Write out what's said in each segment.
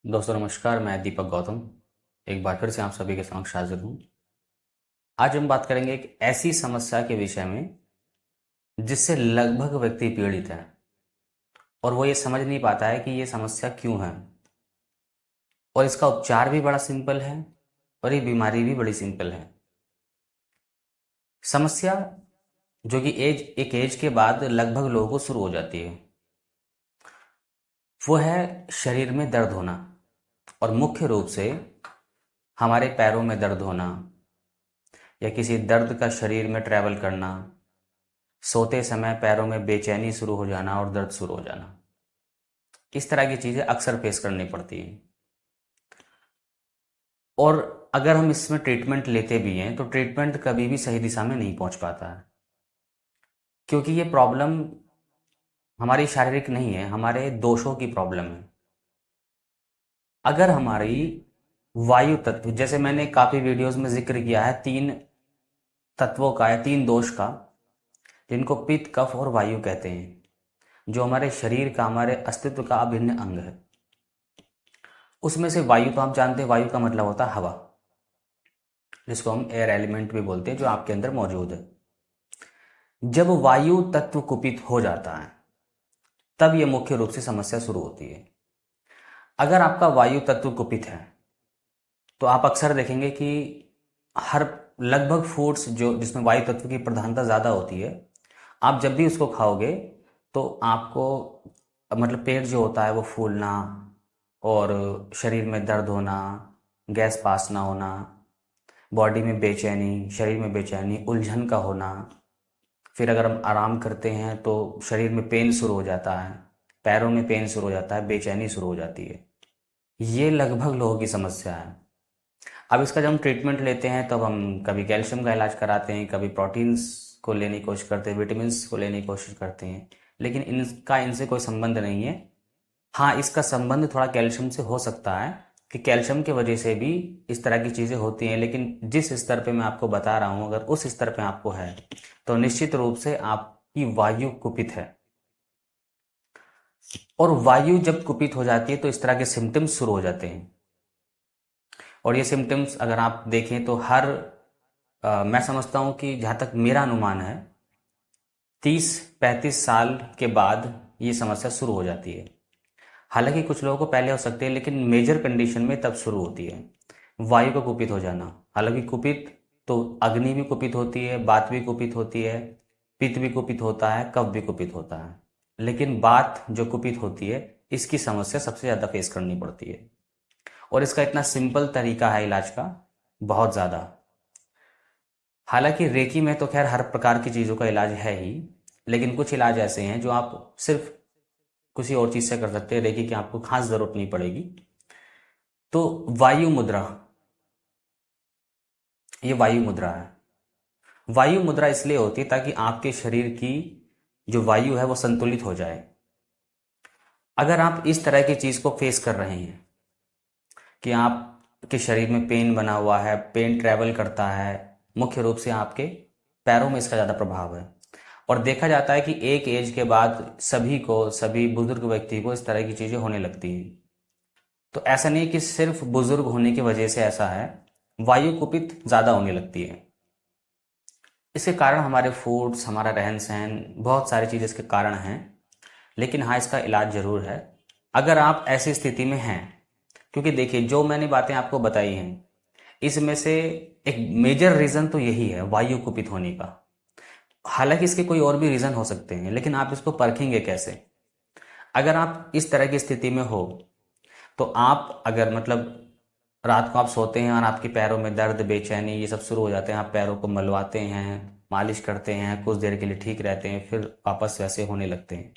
दोस्तों नमस्कार, मैं दीपक गौतम एक बार फिर से आप सभी के समक्ष हाजिर हूँ। आज हम बात करेंगे एक ऐसी समस्या के विषय में जिससे लगभग व्यक्ति पीड़ित है और वो ये समझ नहीं पाता है कि ये समस्या क्यों है। और इसका उपचार भी बड़ा सिंपल है और ये बीमारी भी बड़ी सिंपल है। समस्या जो कि एक एज के बाद लगभग लोगों को शुरू हो जाती है, वो है शरीर में दर्द होना। और मुख्य रूप से हमारे पैरों में दर्द होना या किसी दर्द का शरीर में ट्रैवल करना, सोते समय पैरों में बेचैनी शुरू हो जाना और दर्द शुरू हो जाना, इस तरह की चीज़ें अक्सर फेस करनी पड़ती हैं। और अगर हम इसमें ट्रीटमेंट लेते भी हैं तो ट्रीटमेंट कभी भी सही दिशा में नहीं पहुंच पाता है, क्योंकि ये प्रॉब्लम हमारी शारीरिक नहीं है, हमारे दोषों की प्रॉब्लम है। अगर हमारी वायु तत्व, जैसे मैंने काफ़ी वीडियोस में जिक्र किया है, तीन तत्वों का या तीन दोष का, जिनको पित्त, कफ और वायु कहते हैं, जो हमारे शरीर का, हमारे अस्तित्व का अभिन्न अंग है। उसमें से वायु तो आप जानते हैं, वायु का मतलब होता है हवा, जिसको हम एयर एलिमेंट भी बोलते हैं, जो आपके अंदर मौजूद है। जब वायु तत्व कुपित हो जाता है तब यह मुख्य रूप से समस्या शुरू होती है। अगर आपका वायु तत्व कुपित है तो आप अक्सर देखेंगे कि हर लगभग फूड्स जो जिसमें वायु तत्व की प्रधानता ज़्यादा होती है, आप जब भी उसको खाओगे तो आपको मतलब पेट जो होता है वो फूलना और शरीर में दर्द होना, गैस पास ना होना, बॉडी में बेचैनी, शरीर में बेचैनी, उलझन का होना। फिर अगर हम आराम करते हैं तो शरीर में पेन शुरू हो जाता है, पैरों में पेन शुरू हो जाता है, बेचैनी शुरू हो जाती है। ये लगभग लोगों की समस्या है। अब इसका जब हम ट्रीटमेंट लेते हैं तब हम कभी कैल्शियम का इलाज कराते हैं, कभी प्रोटीन्स को लेने की कोशिश करते हैं, विटामिन को लेने की कोशिश करते हैं, लेकिन इनका इनसे कोई संबंध नहीं है। हाँ, इसका संबंध थोड़ा कैल्शियम से हो सकता है कि कैल्शियम की वजह से भी इस तरह की चीज़ें होती हैं, लेकिन जिस स्तर पे मैं आपको बता रहा हूँ, अगर उस स्तर पे आपको है तो निश्चित रूप से आपकी वायु कुपित है। और वायु जब कुपित हो जाती है तो इस तरह के सिम्टम्स शुरू हो जाते हैं। और ये सिम्टम्स अगर आप देखें तो मैं समझता हूँ कि जहाँ तक मेरा अनुमान है, 30-35 साल के बाद ये समस्या शुरू हो जाती है। हालांकि कुछ लोगों को पहले हो सकती है, लेकिन मेजर कंडीशन में तब शुरू होती है वायु का कुपित हो जाना। हालांकि कुपित तो अग्नि भी कुपित होती है, बात भी कुपित होती है, पित्त भी कुपित होता है, कफ भी कुपित होता है, लेकिन बात जो कुपित होती है इसकी समस्या सबसे ज़्यादा फेस करनी पड़ती है। और इसका इतना सिंपल तरीका है इलाज का, बहुत ज़्यादा। हालांकि रेकी में तो खैर हर प्रकार की चीज़ों का इलाज है ही, लेकिन कुछ इलाज ऐसे हैं जो आप सिर्फ किसी और चीज़ से कर सकते हैं, रेकी की आपको खास ज़रूरत नहीं पड़ेगी। तो वायु मुद्रा, ये वायु मुद्रा है। वायु मुद्रा इसलिए होती है ताकि आपके शरीर की जो वायु है वो संतुलित हो जाए। अगर आप इस तरह की चीज़ को फेस कर रहे हैं कि आपके शरीर में पेन बना हुआ है, पेन ट्रैवल करता है, मुख्य रूप से आपके पैरों में इसका ज़्यादा प्रभाव है। और देखा जाता है कि एक एज के बाद सभी बुजुर्ग व्यक्ति को इस तरह की चीज़ें होने लगती हैं। तो ऐसा नहीं कि सिर्फ बुजुर्ग होने की वजह से ऐसा है, वायु कुपित ज़्यादा होने लगती है। इसके कारण हमारे फूड्स, हमारा रहन सहन, बहुत सारी चीज़ें इसके कारण हैं। लेकिन हाँ, इसका इलाज ज़रूर है अगर आप ऐसी स्थिति में हैं। क्योंकि देखिए, जो मैंने बातें आपको बताई हैं इसमें से एक मेजर रीज़न तो यही है वायु कुपित होने का। हालांकि इसके कोई और भी रीज़न हो सकते हैं, लेकिन आप इसको परखेंगे कैसे? अगर आप इस तरह की स्थिति में हो तो आप अगर मतलब रात को आप सोते हैं और आपके पैरों में दर्द, बेचैनी ये सब शुरू हो जाते हैं, आप पैरों को मलवाते हैं, मालिश करते हैं, कुछ देर के लिए ठीक रहते हैं, फिर वापस वैसे होने लगते हैं,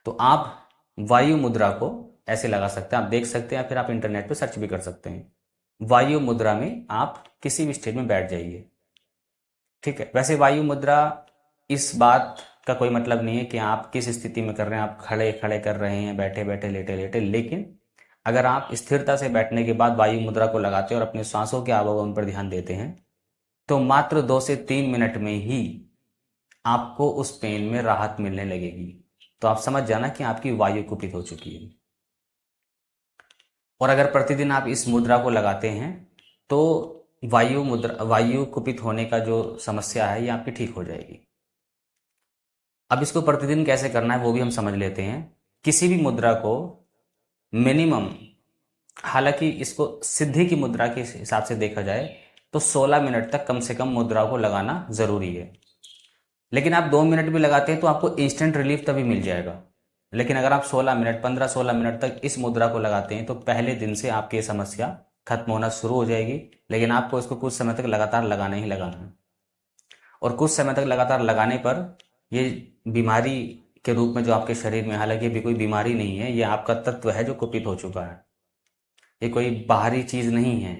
तो आप वायु मुद्रा को ऐसे लगा सकते हैं। आप देख सकते हैं, फिर आप इंटरनेट पे सर्च भी कर सकते हैं। वायु मुद्रा में आप किसी भी स्टेज में बैठ जाइए, ठीक है। वैसे वायु मुद्रा, इस बात का कोई मतलब नहीं है कि आप किस स्थिति में कर रहे हैं, आप खड़े खड़े कर रहे हैं, बैठे बैठे, लेटे लेटे। लेकिन अगर आप स्थिरता से बैठने के बाद वायु मुद्रा को लगाते हैं और अपने सांसों के आवागमन पर ध्यान देते हैं तो मात्र 2 से 3 मिनट में ही आपको उस पेन में राहत मिलने लगेगी। तो आप समझ जाना कि आपकी वायु कुपित हो चुकी है। और अगर प्रतिदिन आप इस मुद्रा को लगाते हैं तो वायु कुपित होने का जो समस्या है ये आपकी ठीक हो जाएगी। अब इसको प्रतिदिन कैसे करना है वो भी हम समझ लेते हैं। किसी भी मुद्रा को मिनिमम, हालांकि इसको सिद्धि की मुद्रा के हिसाब से देखा जाए तो 16 मिनट तक कम से कम मुद्रा को लगाना जरूरी है। लेकिन आप 2 मिनट भी लगाते हैं तो आपको इंस्टेंट रिलीफ तभी मिल जाएगा। लेकिन अगर आप 16 मिनट 15-16 मिनट तक इस मुद्रा को लगाते हैं तो पहले दिन से आपकी ये समस्या खत्म होना शुरू हो जाएगी। लेकिन आपको इसको कुछ समय तक लगातार लगाना ही लगाना है। और कुछ समय तक लगातार लगाने पर ये बीमारी के रूप में जो आपके शरीर में, हालांकि अभी कोई बीमारी नहीं है, ये आपका तत्व है जो कुपित हो चुका है। ये कोई बाहरी चीज नहीं है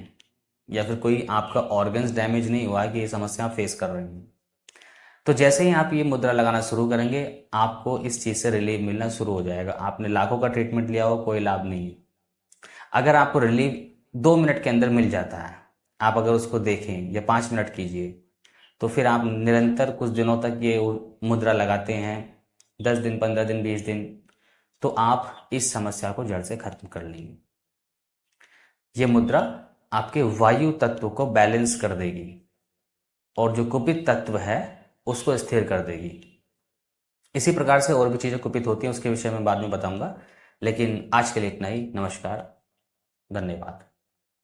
या फिर कोई आपका ऑर्गन्स डैमेज नहीं हुआ है कि ये समस्या आप फेस कर रहे हैं। तो जैसे ही आप ये मुद्रा लगाना शुरू करेंगे आपको इस चीज से रिलीफ मिलना शुरू हो जाएगा। आपने लाखों का ट्रीटमेंट लिया हो, कोई लाभ नहीं है। अगर आपको रिलीफ 2 मिनट के अंदर मिल जाता है, आप अगर उसको देखें या 5 मिनट कीजिए, तो फिर आप निरंतर कुछ दिनों तक ये मुद्रा लगाते हैं, 10 दिन, 15 दिन, 20 दिन, तो आप इस समस्या को जड़ से खत्म कर लेंगे। ये मुद्रा आपके वायु तत्व को बैलेंस कर देगी और जो कुपित तत्व है उसको स्थिर कर देगी। इसी प्रकार से और भी चीजें कुपित होती हैं, उसके विषय में बाद में बताऊंगा। लेकिन आज के लिए इतना ही। नमस्कार, धन्यवाद।